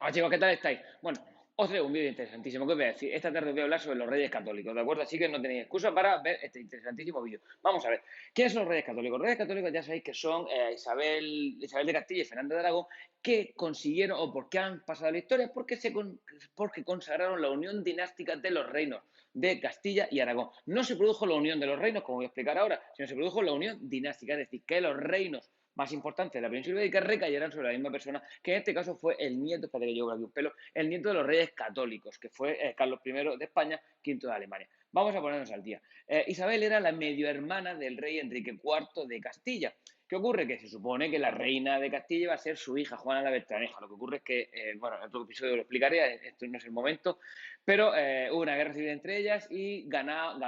Hola chicos, ¿qué tal estáis? Bueno, os traigo un vídeo interesantísimo que os voy a decir. Esta tarde os voy a hablar sobre los Reyes Católicos, ¿de acuerdo? Así que no tenéis excusa para ver este interesantísimo vídeo. Vamos a ver, ¿quiénes son los Reyes Católicos? Los Reyes Católicos ya sabéis que son Isabel de Castilla y Fernando de Aragón, que consiguieron, o por qué han pasado a la historia, porque consagraron la unión dinástica de los reinos de Castilla y Aragón. No se produjo la unión de los reinos, como voy a explicar ahora, sino se produjo la unión dinástica, es decir, que los reinos más importantes de la península ibérica recayeran sobre la misma persona, que en este caso fue el nieto, espérate que llevo aquí un pelo, el nieto de los reyes católicos, que fue Carlos I de España, quinto de Alemania. Vamos a ponernos al día. Isabel era la medio hermana del rey Enrique IV de Castilla. ¿Qué ocurre? Que se supone que la reina de Castilla iba a ser su hija, Juana la Bertraneja. Lo que ocurre es que, bueno, en otro episodio lo explicaré, esto no es el momento, pero hubo una guerra civil entre ellas y ganaron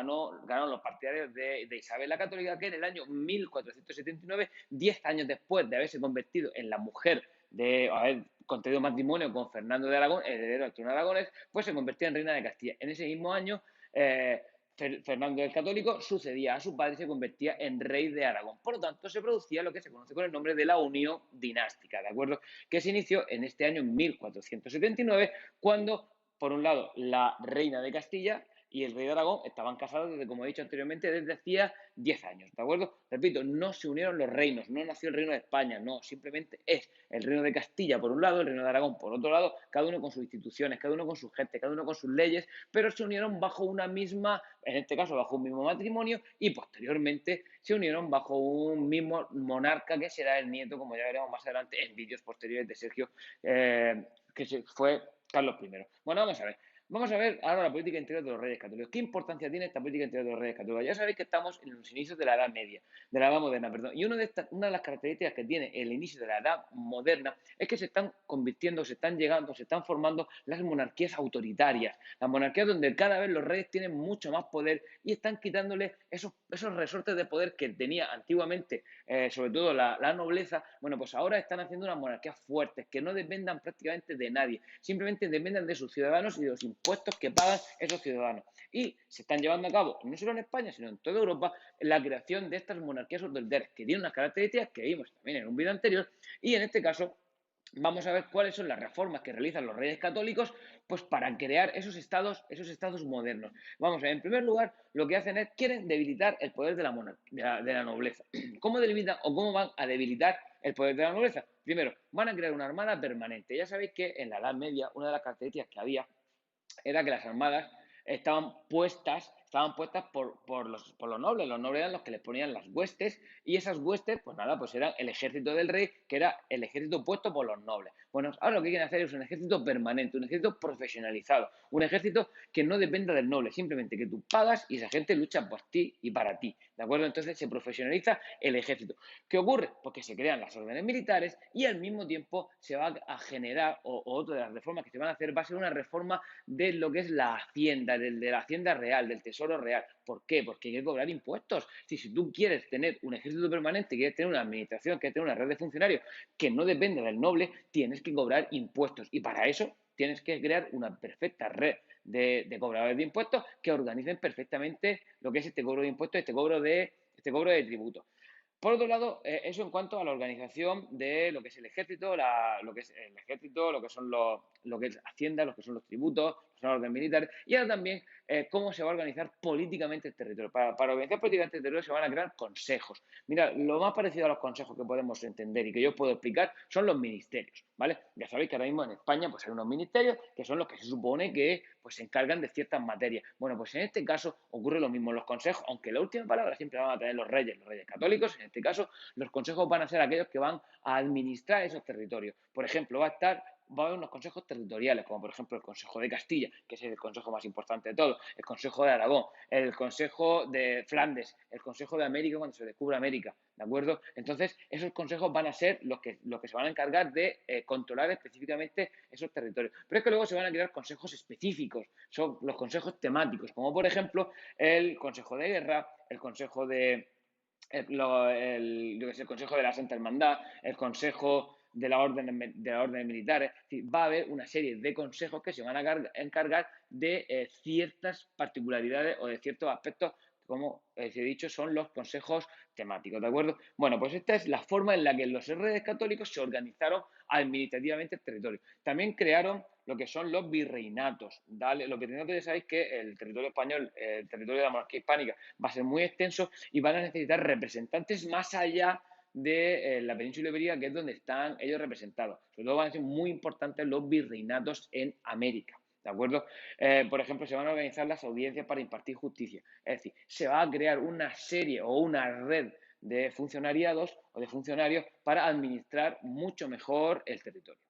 los partidarios de Isabel la Católica, que en el año 1479, 10 años después de haberse convertido en la mujer de haber contraído matrimonio con Fernando de Aragón, heredero del trono aragonés, pues se convertía en reina de Castilla. En ese mismo año, Fernando el Católico sucedía a su padre y se convertía en rey de Aragón. Por lo tanto, se producía lo que se conoce con el nombre de la unión dinástica, ¿de acuerdo? Que se inició en este año 1479, cuando, por un lado, la reina de Castilla y el rey de Aragón estaban casados desde, como he dicho anteriormente, desde hacía 10 años, ¿de acuerdo? Repito, no se unieron los reinos, no nació el reino de España, no, simplemente es el reino de Castilla por un lado, el reino de Aragón por otro lado, cada uno con sus instituciones, cada uno con su gente, cada uno con sus leyes, pero se unieron bajo una misma, en este caso bajo un mismo matrimonio, y posteriormente se unieron bajo un mismo monarca que será el nieto, como ya veremos más adelante en vídeos posteriores de Sergio, fue Carlos I. Bueno, vamos a ver. Vamos a ver ahora la política interior de los reyes católicos. ¿Qué importancia tiene esta política interior de los reyes católicos? Ya sabéis que estamos en los inicios de la Edad Media, de la Edad Moderna, perdón. Y una de las características que tiene el inicio de la Edad Moderna es que se están convirtiendo, se están llegando, se están formando las monarquías autoritarias. Las monarquías donde cada vez los reyes tienen mucho más poder y están quitándole esos resortes de poder que tenía antiguamente, sobre todo la nobleza. Bueno, pues ahora están haciendo unas monarquías fuertes, que no dependan prácticamente de nadie, simplemente dependan de sus ciudadanos y de los impuestos que pagan esos ciudadanos. Y se están llevando a cabo, no solo en España, sino en toda Europa, la creación de estas monarquías autoritarias, que tienen unas características que vimos también en un vídeo anterior, y en este caso vamos a ver cuáles son las reformas que realizan los reyes católicos, pues para crear esos estados modernos. Vamos a ver, en primer lugar, lo que hacen es, quieren debilitar el poder de la nobleza. ¿Cómo delimitan o cómo van a debilitar el poder de la nobleza? Primero, van a crear una armada permanente. Ya sabéis que en la Edad Media, una de las características que había era que las armadas estaban puestas por los nobles. Los nobles eran los que les ponían las huestes y esas huestes, pues nada, pues eran el ejército del rey, que era el ejército puesto por los nobles. Bueno, ahora lo que quieren hacer es un ejército permanente, un ejército profesionalizado, un ejército que no dependa del noble, simplemente que tú pagas y esa gente lucha por ti y para ti, ¿de acuerdo? Entonces se profesionaliza el ejército. ¿Qué ocurre? Porque se crean las órdenes militares y al mismo tiempo se va a generar, o otra de las reformas que se van a hacer va a ser una reforma de lo que es la hacienda, de la hacienda real, del tesoro real. ¿Por qué? Porque hay que cobrar impuestos. Si tú quieres tener un ejército permanente, quieres tener una administración, quieres tener una red de funcionarios que no depende del noble, tienes que cobrar impuestos. Y para eso tienes que crear una perfecta red de cobradores de impuestos que organicen perfectamente lo que es este cobro de impuestos, este cobro de tributos. Por otro lado, eso en cuanto a la organización de lo que es el ejército, lo que son lo que es Hacienda, lo que son los tributos, los órdenes militares, y ahora también cómo se va a organizar políticamente el territorio. Para organizar políticamente el territorio se van a crear consejos. Mira, lo más parecido a los consejos que podemos entender y que yo puedo explicar son los ministerios, ¿vale? Ya sabéis que ahora mismo en España pues hay unos ministerios que son los que se supone que pues se encargan de ciertas materias. Bueno, pues en este caso ocurre lo mismo. Los consejos, aunque la última palabra siempre van a tener los reyes católicos, en este caso los consejos van a ser aquellos que van a administrar esos territorios. Por ejemplo, va a haber unos consejos territoriales, como por ejemplo el Consejo de Castilla, que es el consejo más importante de todos, el Consejo de Aragón, el Consejo de Flandes, el Consejo de América cuando se descubre América, ¿de acuerdo? Entonces, esos consejos van a ser los que se van a encargar de controlar específicamente esos territorios. Pero es que luego se van a crear consejos específicos, son los consejos temáticos, como por ejemplo el Consejo de Guerra, el Consejo el Consejo de la Santa Hermandad, el Consejo de la orden militares. Es decir, va a haber una serie de consejos que se van a encargar de ciertas particularidades o de ciertos aspectos como os he dicho, son los consejos temáticos, ¿de acuerdo? Bueno, pues esta es la forma en la que los reyes católicos se organizaron administrativamente el territorio. También crearon lo que son los virreinatos. ¿Vale? Los virreinatos ya sabéis que el territorio español, el territorio de la monarquía hispánica, va a ser muy extenso y van a necesitar representantes más allá de la península ibérica, que es donde están ellos representados. Sobre todo van a ser muy importantes los virreinatos en América. ¿De acuerdo? Por ejemplo, se van a organizar las audiencias para impartir justicia. Es decir, se va a crear una serie o una red de funcionariados o de funcionarios para administrar mucho mejor el territorio.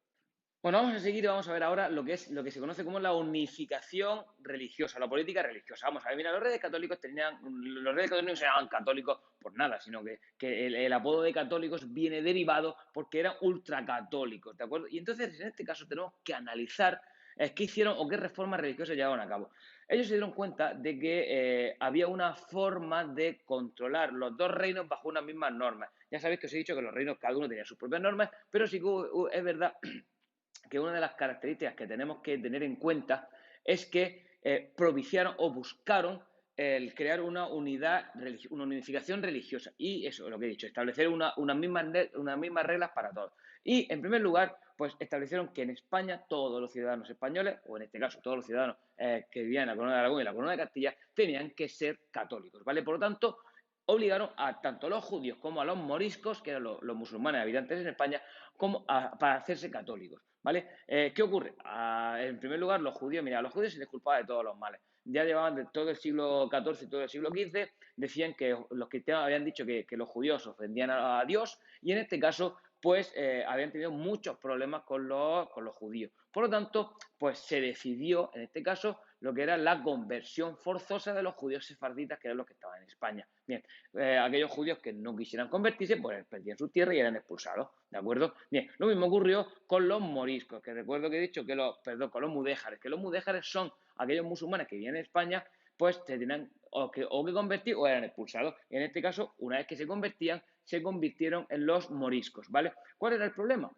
Bueno, vamos a seguir y vamos a ver ahora lo que es lo que se conoce como la unificación religiosa, la política religiosa. Vamos a ver, mira, los reyes católicos no se llamaban católicos por nada, sino que el apodo de católicos viene derivado porque eran ultracatólicos, ¿de acuerdo? Y entonces, en este caso, tenemos que analizar qué hicieron o qué reformas religiosas llevaron a cabo. Ellos se dieron cuenta de que había una forma de controlar los dos reinos bajo unas mismas normas. Ya sabéis que os he dicho que los reinos cada uno tenía sus propias normas, pero sí que es verdad que una de las características que tenemos que tener en cuenta es que propiciaron o buscaron el crear una unidad, una unificación religiosa. Y eso es lo que he dicho, establecer unas mismas reglas para todos. Y, en primer lugar, pues establecieron que en España todos los ciudadanos españoles, o en este caso todos los ciudadanos que vivían en la Corona de Aragón y la Corona de Castilla, tenían que ser católicos, ¿vale? Por lo tanto, obligaron a tanto a los judíos como a los moriscos, que eran los musulmanes habitantes en España, para hacerse católicos, ¿vale? ¿Qué ocurre? En primer lugar, los judíos, mira, a los judíos se les culpaba de todos los males. Ya llevaban de todo el siglo XIV y todo el siglo XV, decían que los cristianos habían dicho que los judíos ofendían a Dios y en este caso, pues habían tenido muchos problemas con los judíos. Por lo tanto, pues se decidió, en este caso, lo que era la conversión forzosa de los judíos sefarditas, que eran los que estaban en España. Bien, aquellos judíos que no quisieran convertirse, pues perdían su tierra y eran expulsados, ¿de acuerdo? Bien, lo mismo ocurrió con los moriscos, que recuerdo que he dicho que con los mudéjares, que los mudéjares son aquellos musulmanes que vivían en España, pues se tenían o que convertir o eran expulsados. Y en este caso, una vez que se convertían, se convirtieron en los moriscos, ¿vale? ¿Cuál era el problema?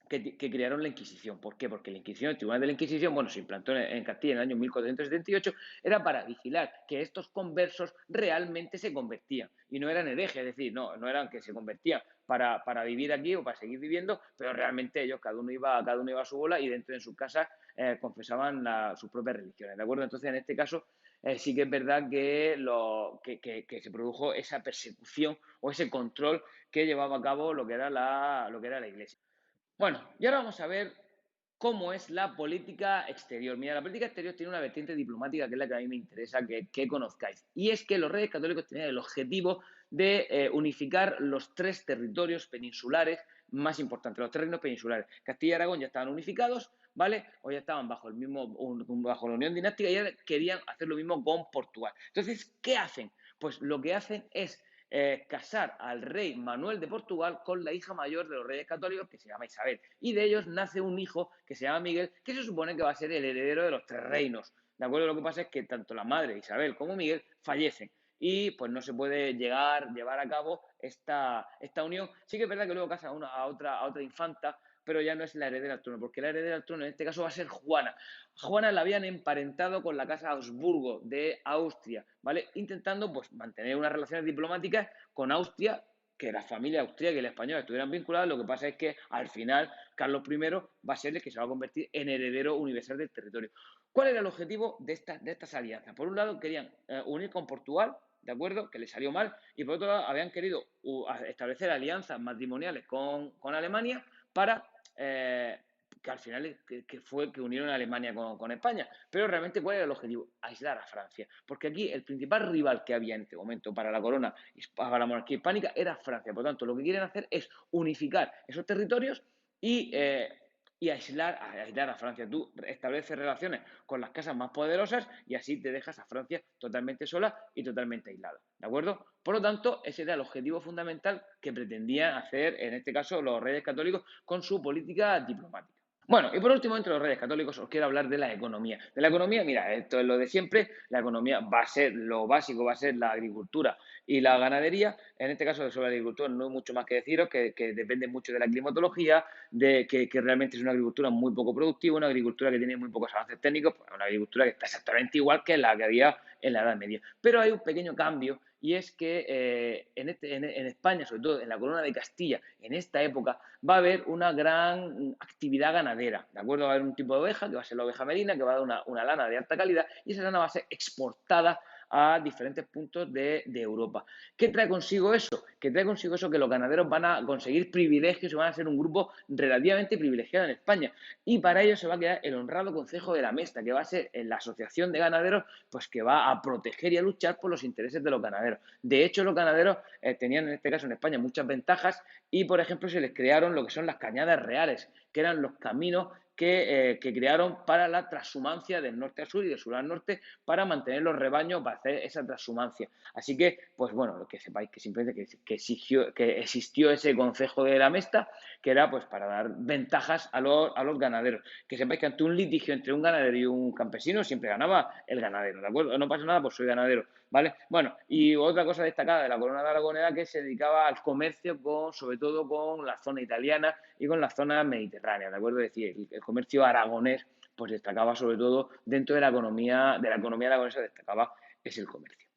Que crearon la Inquisición. ¿Por qué? Porque la Inquisición, el Tribunal de la Inquisición, bueno, se implantó en Castilla en el año 1478, era para vigilar que estos conversos realmente se convertían y no eran herejes, es decir, no eran que se convertían para vivir aquí o para seguir viviendo, pero realmente ellos, cada uno iba a su bola y dentro de sus casas confesaban sus propias religiones, ¿de acuerdo? Entonces, en este caso, sí que es verdad que se produjo esa persecución o ese control que llevaba a cabo lo que era la Iglesia. Bueno, y ahora vamos a ver cómo es la política exterior. Mira, la política exterior tiene una vertiente diplomática que es la que a mí me interesa que conozcáis. Y es que los reyes católicos tenían el objetivo de unificar los tres territorios peninsulares más importantes, los tres reinos peninsulares. Castilla y Aragón ya estaban unificados, ¿vale? O ya estaban bajo bajo la unión dinástica y ya querían hacer lo mismo con Portugal. Entonces, ¿qué hacen? Pues lo que hacen es casar al rey Manuel de Portugal con la hija mayor de los reyes católicos, que se llama Isabel. Y de ellos nace un hijo que se llama Miguel, que se supone que va a ser el heredero de los tres reinos. ¿De acuerdo? Lo que pasa es que tanto la madre Isabel como Miguel fallecen. Y pues no se puede llevar a cabo esta unión. Sí que es verdad que luego casa a otra infanta, pero ya no es la heredera al trono, porque la heredera al trono en este caso va a ser Juana. Juana la habían emparentado con la casa Habsburgo de Austria, ¿vale? Intentando pues mantener unas relaciones diplomáticas con Austria, que la familia austríaca y la española estuvieran vinculadas. Lo que pasa es que al final Carlos I va a ser el que se va a convertir en heredero universal del territorio. ¿Cuál era el objetivo de estas alianzas? Por un lado querían unir con Portugal, ¿de acuerdo? Que le salió mal, y por otro lado habían querido establecer alianzas matrimoniales con Alemania para que al final fue que unieron a Alemania con España. Pero realmente, ¿cuál era el objetivo? Aislar a Francia. Porque aquí el principal rival que había en este momento para la corona, para la monarquía hispánica, era Francia. Por lo tanto, lo que quieren hacer es unificar esos territorios y aislar a Francia. Tú estableces relaciones con las casas más poderosas y así te dejas a Francia totalmente sola y totalmente aislada. ¿De acuerdo? Por lo tanto, ese era el objetivo fundamental que pretendían hacer, en este caso, los reyes católicos con su política diplomática. Bueno, y por último, entre los Reyes Católicos, os quiero hablar de la economía. De la economía, mira, esto es lo de siempre, la economía va a ser, lo básico va a ser la agricultura y la ganadería. En este caso, sobre la agricultura no hay mucho más que deciros, que depende mucho de la climatología, de que realmente es una agricultura muy poco productiva, una agricultura que tiene muy pocos avances técnicos, pues una agricultura que está exactamente igual que la que había en la Edad Media. Pero hay un pequeño cambio y es que en España, sobre todo en la corona de Castilla, en esta época, va a haber una gran actividad ganadera, ¿de acuerdo? Va a haber un tipo de oveja, que va a ser la oveja merina, que va a dar una lana de alta calidad, y esa lana va a ser exportada a diferentes puntos de Europa. ¿Qué trae consigo eso? Que trae consigo eso que los ganaderos van a conseguir privilegios y van a ser un grupo relativamente privilegiado en España. Y para ello se va a crear el honrado Concejo de la Mesta, que va a ser la asociación de ganaderos pues que va a proteger y a luchar por los intereses de los ganaderos. De hecho, los ganaderos tenían en este caso en España muchas ventajas y, por ejemplo, se les crearon lo que son las cañadas reales, que eran los caminos que crearon para la transhumancia del norte al sur y del sur al norte para mantener los rebaños, para hacer esa transhumancia. Así que, pues bueno, lo que sepáis que simplemente que existió ese Concejo de la Mesta, que era pues para dar ventajas a los ganaderos. Que sepáis que ante un litigio entre un ganadero y un campesino siempre ganaba el ganadero, ¿de acuerdo? No pasa nada, pues soy ganadero, ¿vale? Bueno, y otra cosa destacada de la corona de Aragón era que se dedicaba al comercio con, sobre todo con la zona italiana y con la zona mediterránea, ¿de acuerdo? Es decir, el comercio aragonés pues destacaba sobre todo dentro de la economía aragonesa, destacaba es el comercio.